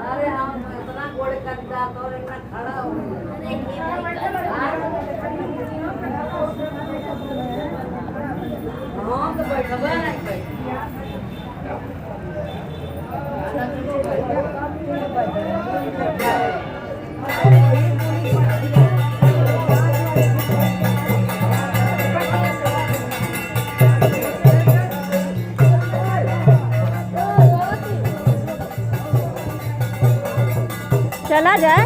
अरे हम इतना घोड़े का जात और इतना खड़ा हो हाँ तो बैठा नहीं चला जाए।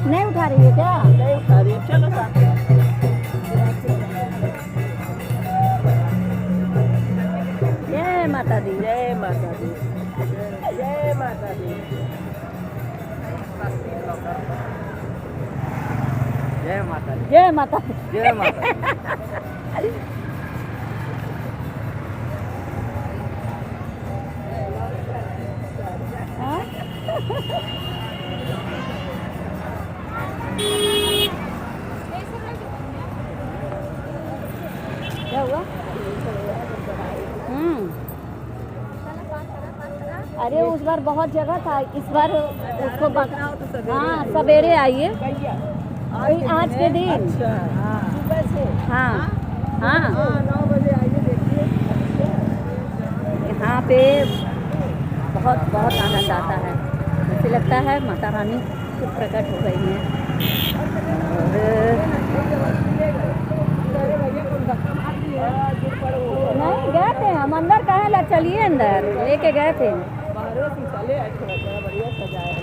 नहीं उठा रही है क्या? नहीं उठा रही है, चलो साथ में। जय माता दी। जय माता दी, जय माता दी, जय माता दी, जय माता दी। जय माता दी। हाँ? क्या हुआ? अरे उस बार बहुत जगह था, इस बार उसको हाँ सवेरे आइए आज के दिन। अच्छा, सुबह से। हाँ हाँ 9 बजे आइए, देखिए। यहाँ पे बहुत बहुत आनंद आता है। मुझे लगता है माता रानी खुद प्रकट हो गई हैं। और नहीं गए थे हम अंदर, कहे ला चलिए अंदर लेके गए थे। चले थोड़ा बढ़िया सजाया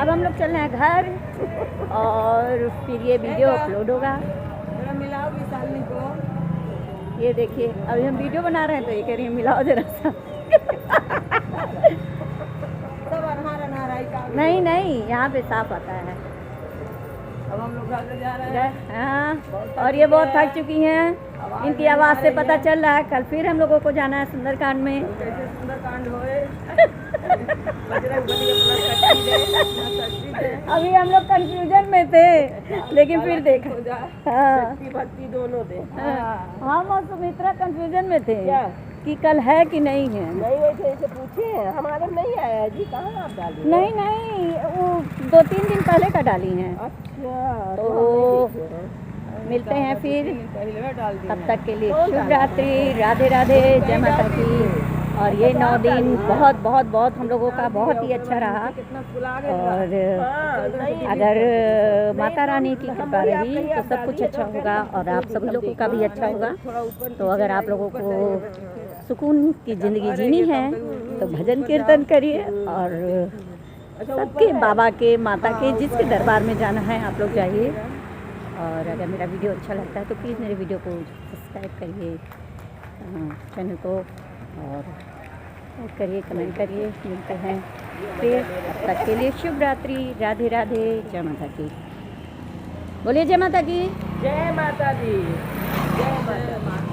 अब हम लोग चल रहे हैं घर और फिर ये वीडियो अपलोड होगा। मिलाओ विशालिनी को। ये देखिए अभी हम वीडियो बना रहे हैं तो ये कह रही है मिलाओ जरा सा। सब अनहार का। नहीं नहीं यहाँ पे साफ आता है। अब हम लोग घर जा रहे हैं। हाँ और ये बहुत थक चुकी हैं, इनकी आवाज़ से पता चल रहा है। कल फिर हम लोगों को जाना है सुंदरकांड में। कैसे सुंदरकांड होए। अभी हम लोग कंफ्यूजन में थे लेकिन फिर देखा। हाँ भक्ति दोनों थे। हम और सुमित्रा कंफ्यूजन में थे क्या कि कल है कि नहीं है। नहीं वैसे इसे पूछे हमारे नहीं आया जी, कहाँ आप डाली? नहीं नहीं वो 2-3 दिन पहले का डाली हैं। अच्छा तो मिलते हैं फिर, तब तक के लिए शुभ रात्रि, राधे राधे, जय माता की। और ये 9 दिन बहुत बहुत बहुत हम लोगों का बहुत ही अच्छा रहा। और अगर माता रानी की कृपा रही तो सब कुछ अच्छा होगा और आप सभी लोगों का भी अच्छा होगा। तो अगर आप लोगों को सुकून की ज़िंदगी जीनी है तो भजन कीर्तन करिए और सबके बाबा के, माता के, जिसके दरबार में जाना है आप लोग जाइए। और अगर मेरा वीडियो अच्छा लगता है तो प्लीज़ मेरे वीडियो को सब्सक्राइब करिए चैनल को, और लाइक करिए, कमेंट करिए। मिलते हैं फिर, तब तक के लिए शुभ रात्रि। राधे राधे, जय माता की। बोलिए जय माता की। जय माता दी, जय माता दी।